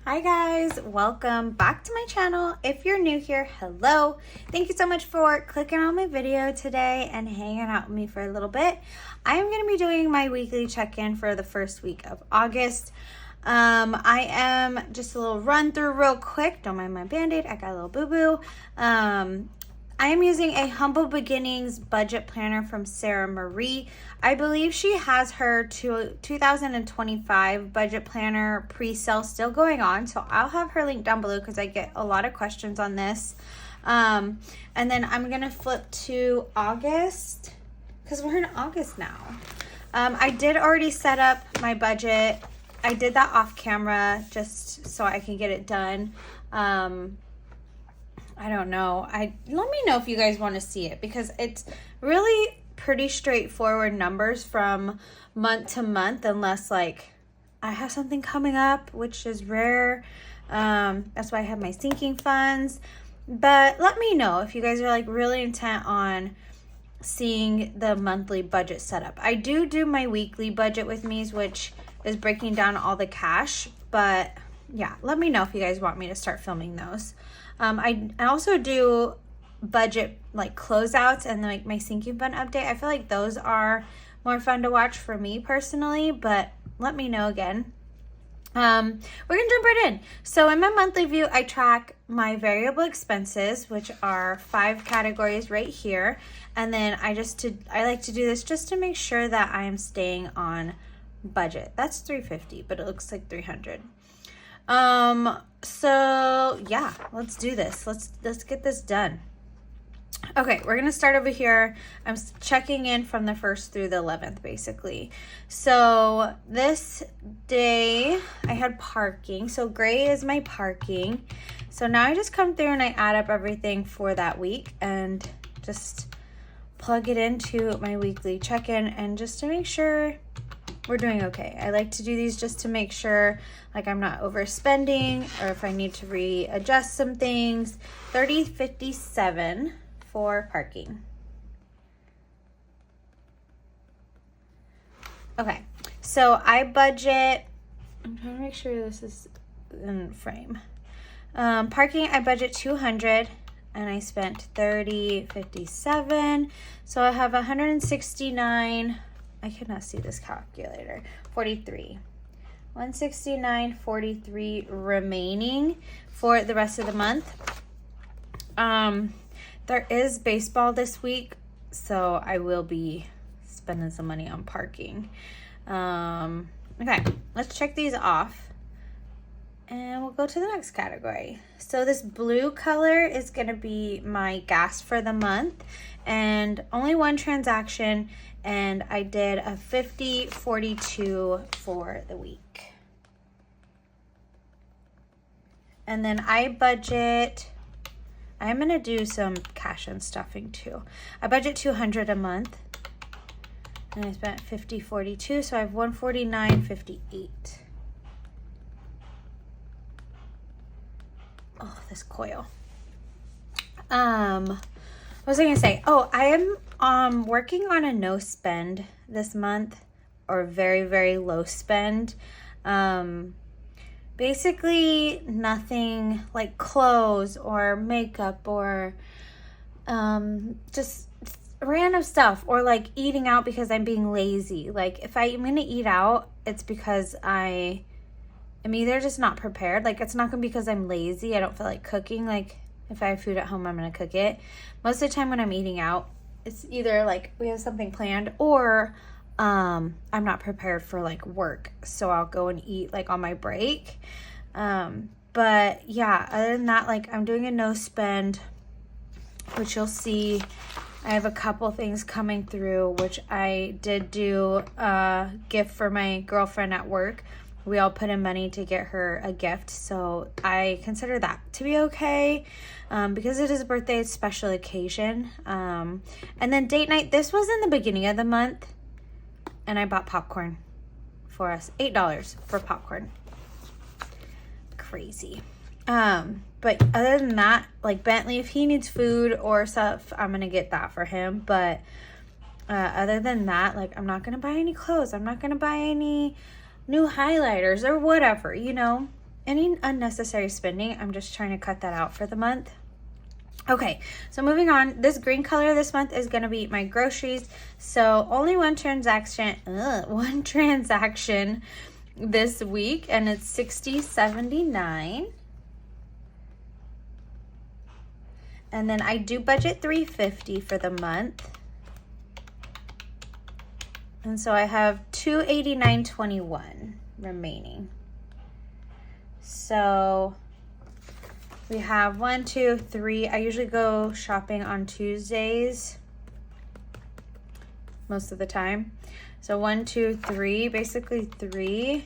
Hi guys, welcome back to my channel. If you're new here, hello. Thank you so much for clicking on my video today and hanging out with me for a little bit. I am going to be doing my weekly check-in for the first week of August. I am just a little run through real quick. Don't mind my band-aid, I got a little boo-boo. I am using a Humble Beginnings budget planner from Sarah Marie. I believe she has her 2025 budget planner pre-sale still going on, so I'll have her link down below because I get a lot of questions on this. And then I'm gonna flip to August because we're in August now. I did already set up my budget. I did that off camera just so I can get it done. I don't know. Let me know if you guys want to see it because it's really pretty straightforward numbers from month to month, unless like I have something coming up, which is rare. That's why I have my sinking funds. But let me know if you guys are like really intent on seeing the monthly budget setup. I do my weekly budget with me, which is breaking down all the cash. But yeah, let me know if you guys want me to start filming those. I also do budget like closeouts and like my sinking fund update. I feel like those are more fun to watch for me personally, but let me know again. We're gonna jump right in. So in my monthly view, I track my variable expenses, which are 5 categories right here. And then I like to do this just to make sure that I am staying on budget. That's $350, but it looks like $300. So yeah, let's do this. Let's get this done. Okay, we're gonna start over here. I'm checking in from the 1st through the 11th, basically. So this day I had parking. So gray is my parking. So now I just come through and I add up everything for that week and just plug it into my weekly check-in and just to make sure we're doing okay. I like to do these just to make sure like I'm not overspending or if I need to readjust some things. $30.57 for parking. Okay, so I budget, I'm trying to make sure this is in frame. Parking, I budget $200 and I spent $30.57. So I have $169. I cannot see this calculator. 43. 169.43 remaining for the rest of the month. There is baseball this week, so I will be spending some money on parking. Okay, let's check these off and we'll go to the next category. So this blue color is going to be my gas for the month and only one transaction, and I did a $50.42 for the week. And then I budget, I'm going to do some cash and stuffing too. I budget $200 a month and I spent $50.42, so I have $149.58. Oh, this coil. What was I gonna say? Oh, I am working on a no spend this month, or very, very low spend. Basically nothing like clothes or makeup or just random stuff, or like eating out because I'm being lazy. Like if I'm gonna eat out, it's because I'm either just not prepared. Like it's not gonna be because I'm lazy. I don't feel like cooking. Like if I have food at home, I'm gonna cook it. Most of the time when I'm eating out, it's either like we have something planned or I'm not prepared for like work. So I'll go and eat like on my break. But yeah, other than that, like I'm doing a no spend, which you'll see. I have a couple things coming through, which I did do a gift for my girlfriend at work. We all put in money to get her a gift, so I consider that to be okay because it is a birthday, it's a special occasion. And then date night, this was in the beginning of the month, and I bought popcorn for us, $8 for popcorn. Crazy. But other than that, like Bentley, if he needs food or stuff, I'm gonna get that for him. But other than that, like I'm not gonna buy any clothes. I'm not gonna buy any new highlighters or whatever, you know. any unnecessary spending, I'm just trying to cut that out for the month. Okay, so moving on, this green color this month is going to be my groceries. So only one transaction this week, and it's $60.79. And then I do budget $350 for the month. And so I have $289.21 remaining. So we have 1, 2, 3. I usually go shopping on Tuesdays most of the time. So 1, 2, 3, basically 3.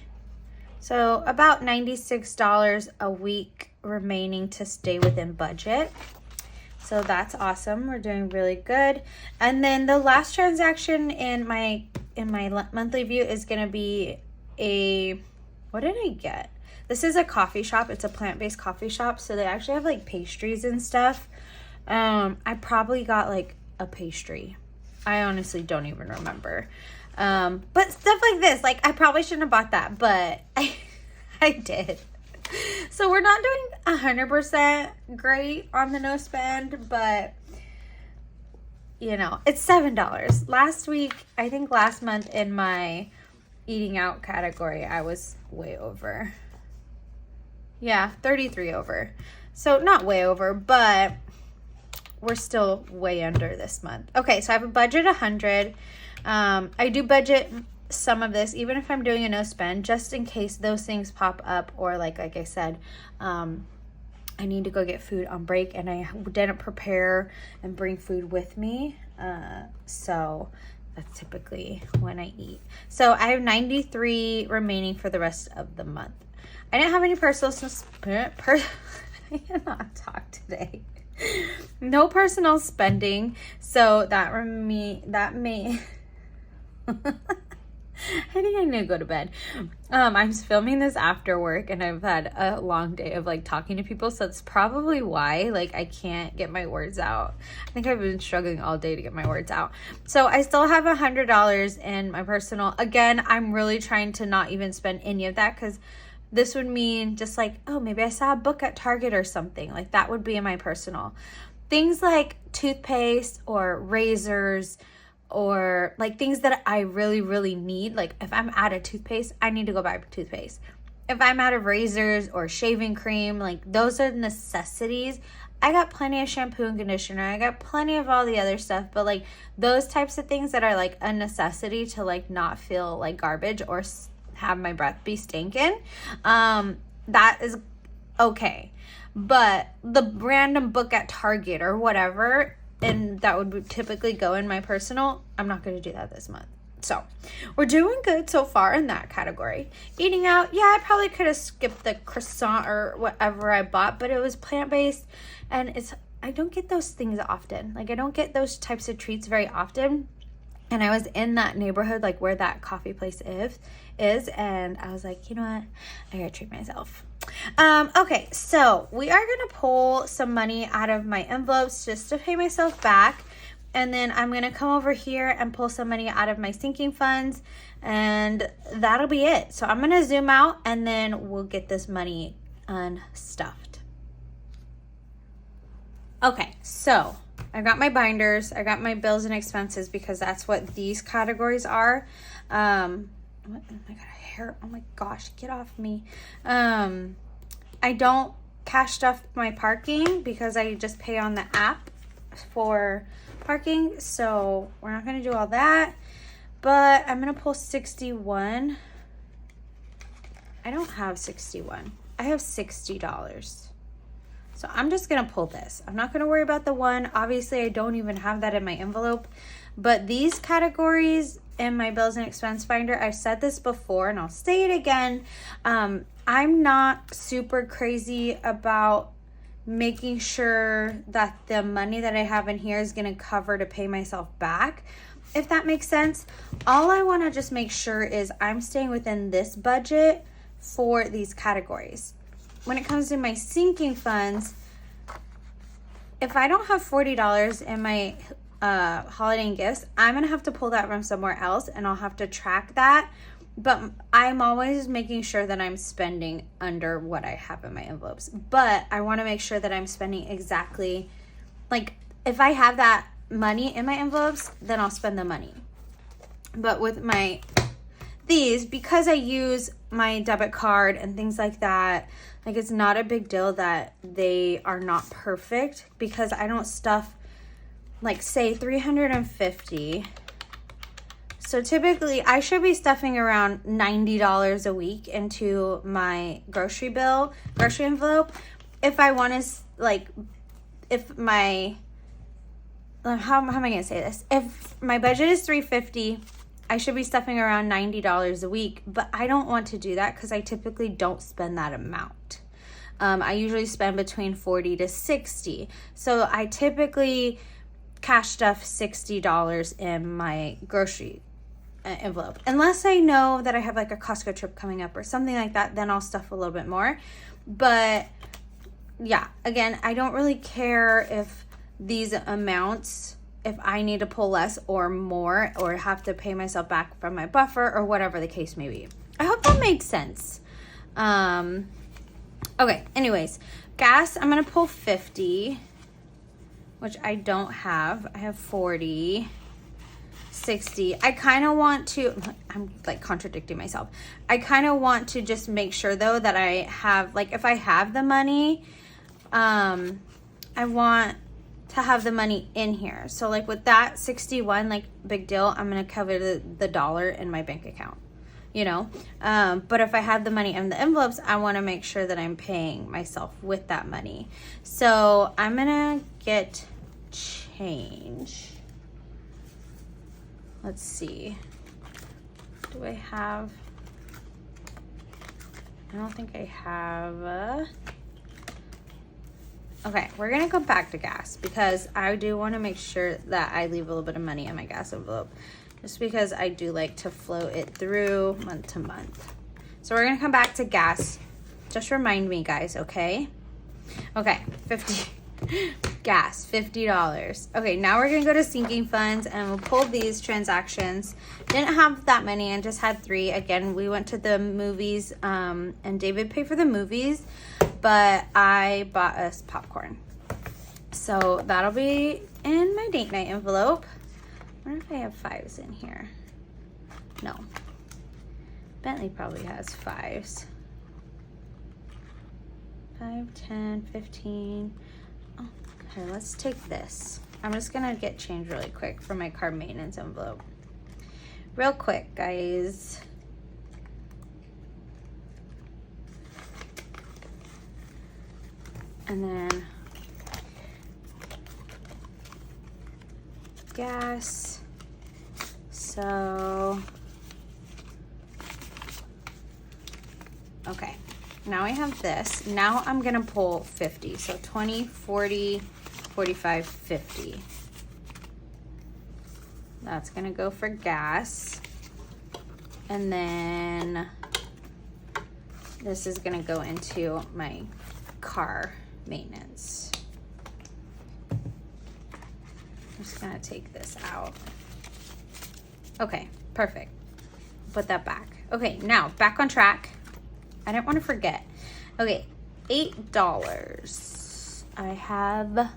So about $96 a week remaining to stay within budget. So that's awesome. We're doing really good. And then the last transaction in my monthly view is going to be what did I get? This is a coffee shop. It's a plant-based coffee shop. So they actually have like pastries and stuff. I probably got like a pastry. I honestly don't even remember. But stuff like this, like I probably shouldn't have bought that, but I did. So we're not doing 100% great on the no spend, but you know, it's $7. Last month in my eating out category, I was way over. Yeah, 33 over. So not way over, but we're still way under this month. Okay, so I have a budget 100. I do budget some of this, even if I'm doing a no spend, just in case those things pop up, or like I said, I need to go get food on break and I didn't prepare and bring food with me. So that's typically when I eat. So I have 93 remaining for the rest of the month. I didn't have any I cannot talk today. No personal spending. So that may I think I need to go to bed. I'm filming this after work and I've had a long day of like talking to people, so that's probably why like I can't get my words out. I think I've been struggling all day to get my words out. So I still have $100 in my personal. Again, I'm really trying to not even spend any of that, because this would mean just like, oh, maybe I saw a book at Target or something. Like that would be in my personal. Things like toothpaste or razors, or like things that I really, really need. Like if I'm out of toothpaste, I need to go buy toothpaste. If I'm out of razors or shaving cream, like those are necessities. I got plenty of shampoo and conditioner. I got plenty of all the other stuff, but like those types of things that are like a necessity to like not feel like garbage or have my breath be stinking, that is okay. But the random book at Target or whatever, and that would typically go in my personal, I'm not going to do that this month. So we're doing good so far in that category. Eating out, yeah, I probably could have skipped the croissant or whatever I bought, but it was plant-based, and I don't get those things often. Like I don't get those types of treats very often. And I was in that neighborhood, like where that coffee place is, and I was like, you know what? I gotta treat myself. Okay, so we are gonna pull some money out of my envelopes just to pay myself back. And then I'm gonna come over here and pull some money out of my sinking funds, and that'll be it. So I'm gonna zoom out and then we'll get this money unstuffed. Okay, so I got my binders, I got my bills and expenses, because that's what these categories are. I got a hair, oh my gosh, get off me. I don't cash stuff my parking because I just pay on the app for parking, so we're not gonna do all that. But I'm gonna pull 61. I don't have 61. I have $60. So I'm just going to pull this. I'm not going to worry about the one. Obviously, I don't even have that in my envelope. But these categories in my bills and expense finder, I've said this before and I'll say it again. I'm not super crazy about making sure that the money that I have in here is going to cover to pay myself back, if that makes sense. All I want to just make sure is I'm staying within this budget for these categories. When it comes to my sinking funds, if I don't have $40 in my holiday and gifts, I'm going to have to pull that from somewhere else, and I'll have to track that, but I'm always making sure that I'm spending under what I have in my envelopes. But I want to make sure that I'm spending exactly, like, if I have that money in my envelopes, then I'll spend the money. But with these, because I use my debit card and things like that, like, it's not a big deal that they are not perfect, because I don't stuff, like, say $350. So typically I should be stuffing around $90 a week into my grocery envelope. If I want to, like, if my, how am I going to say this? If my budget is $350, I should be stuffing around $90 a week, but I don't want to do that because I typically don't spend that amount. I usually spend between $40 to $60. So I typically cash stuff $60 in my grocery envelope. Unless I know that I have like a Costco trip coming up or something like that, then I'll stuff a little bit more. But yeah, again, I don't really care if these amounts, if I need to pull less or more, or have to pay myself back from my buffer, or whatever the case may be. I hope that makes sense. Okay, anyways, gas, I'm gonna pull 50, which I don't have. I have 40, 60. I kind of want to, I'm like contradicting myself. I kind of want to just make sure though that I have, like, if I have the money, I want to have the money in here. So like with that 61, like, big deal, I'm gonna cover the dollar in my bank account, you know. But if I have the money in the envelopes, I want to make sure that I'm paying myself with that money. So I'm gonna get change. Let's see, do I have, I don't think I have okay, we're gonna go back to gas because I do want to make sure that I leave a little bit of money in my gas envelope, just because I do like to flow it through month to month. So we're gonna come back to gas. Just remind me, guys, okay? Okay, 50 gas, $50. Okay, now we're gonna go to sinking funds and we'll pull these transactions. Didn't have that many, I just had 3. Again, we went to the movies, and David paid for the movies, but I bought us popcorn. So that'll be in my date night envelope. I wonder if I have 5s in here. No. Bentley probably has 5s. 5, 10, 15. Oh, okay, let's take this. I'm just gonna get change really quick for my car maintenance envelope. Real quick, guys. And then gas. So, okay, now I have this. Now I'm gonna pull 50. So 20, 40, 45, 50. That's gonna go for gas. And then this is gonna go into my car maintenance. I'm just gonna take this out. Okay, perfect. Put that back. Okay, now back on track. I didn't want to forget. Okay, $8. I have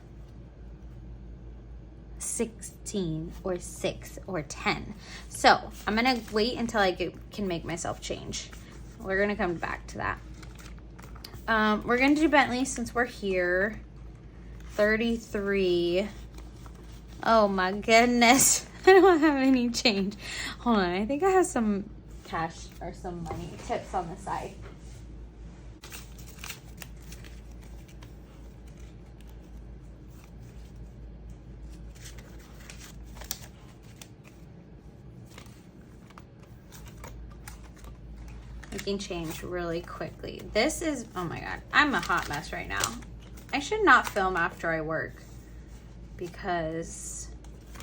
16 or 6 or 10. So I'm gonna wait until I can make myself change. We're gonna come back to that. We're gonna do Bentley since we're here. 33. Oh my goodness. I don't have any change. Hold on, I think I have some cash or some money tips on the side. Making change really quickly. This is, oh my God, I'm a hot mess right now. I should not film after I work because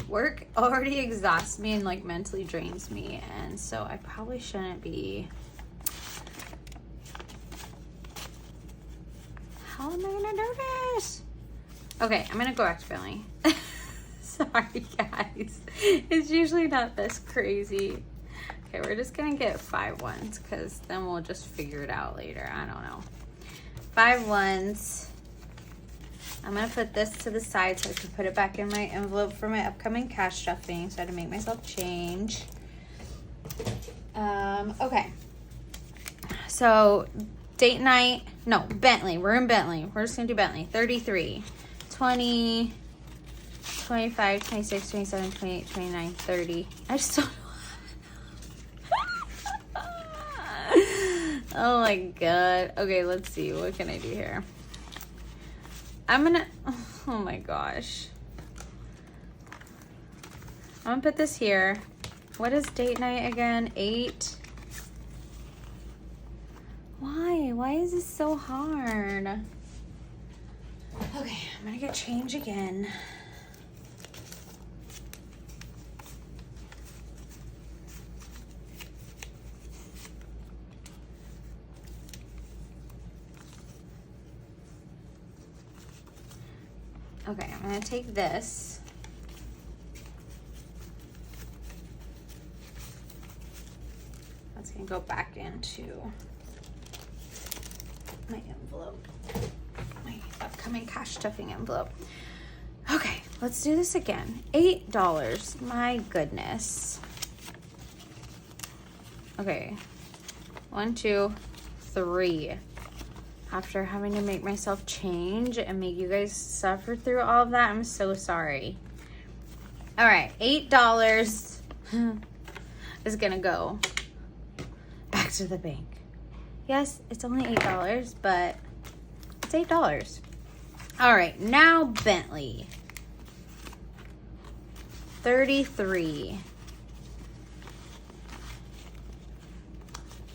work already exhausts me and like mentally drains me, and so I probably shouldn't be. How am I gonna do this? Okay, I'm gonna go back to filming. Sorry guys, it's usually not this crazy. Okay, we're just gonna get 5 ones because then we'll just figure it out later. I don't know. 5 ones. I'm gonna put this to the side so I can put it back in my envelope for my upcoming cash stuffing. So I had to make myself change. Okay. So date night, no, Bentley. We're in Bentley. We're just gonna do Bentley. 33, 20, 25, 26, 27, 28, 29, 30. I just don't know. Oh my god. Okay, let's see. What can I do here? I'm gonna, oh my gosh. I'm gonna put this here. What is date night again? 8. Why? Why is this so hard? Okay, I'm gonna get change again. Okay, I'm gonna take this. That's gonna go back into my envelope, my upcoming cash stuffing envelope. Okay, let's do this again. $8, my goodness. Okay, 1, 2, 3. After having to make myself change and make you guys suffer through all of that, I'm so sorry. All right, $8 is gonna go back to the bank. Yes, it's only $8, but it's $8. All right, now Bentley. 33.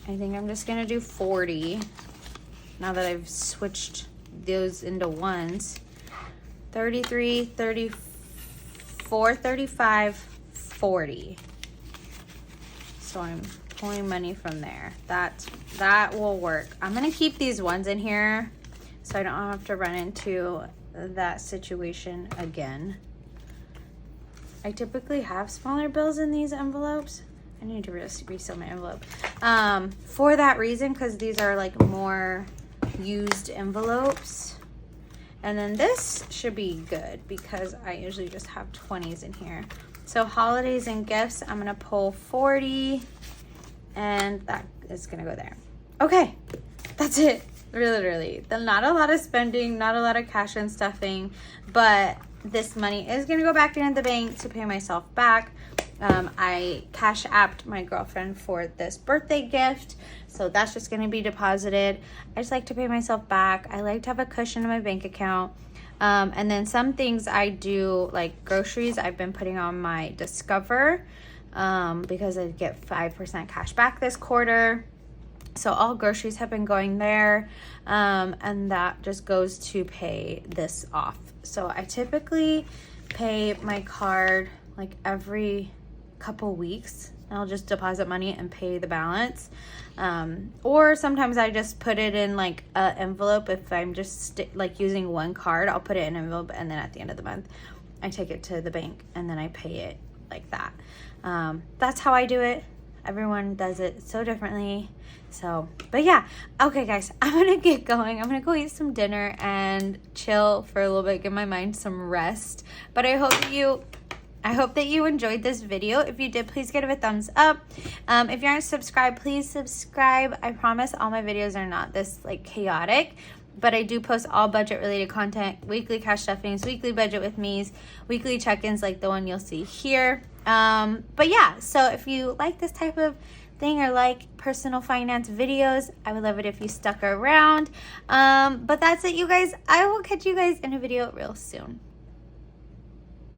I think I'm just gonna do 40. Now that I've switched those into ones. 33, 34, 35, 40. So I'm pulling money from there. That will work. I'm gonna keep these ones in here so I don't have to run into that situation again. I typically have smaller bills in these envelopes. I need to reseal my envelope. For that reason, because these are like more used envelopes. And then this should be good because I usually just have 20s in here. So holidays and gifts, I'm gonna pull 40 and that is gonna go there. Okay, that's it. Really. Not a lot of spending, not a lot of cash and stuffing, but this money is gonna go back into the bank to pay myself back. I cash apped my girlfriend for this birthday gift, so that's just going to be deposited. I just like to pay myself back. I like to have a cushion in my bank account. And then some things I do, like groceries, I've been putting on my Discover because I get 5% cash back this quarter. So all groceries have been going there, and that just goes to pay this off. So I typically pay my card like every couple weeks. I'll just deposit money and pay the balance, or sometimes I just put it in like an envelope. If I'm just like using one card, I'll put it in an envelope, and then at the end of the month I take it to the bank and then I pay it like that. That's how I do it. Everyone does it so differently. So, but yeah, okay guys, I'm gonna get going. I'm gonna go eat some dinner and chill for a little bit, give my mind some rest. But I hope that you enjoyed this video. If you did, please give it a thumbs up. If you aren't subscribed, please subscribe. I promise all my videos are not this like chaotic, but I do post all budget related content, weekly cash stuffings, weekly budget with me's, weekly check-ins like the one you'll see here. But yeah, so if you like this type of thing or like personal finance videos, I would love it if you stuck around. But that's it, you guys. I will catch you guys in a video real soon.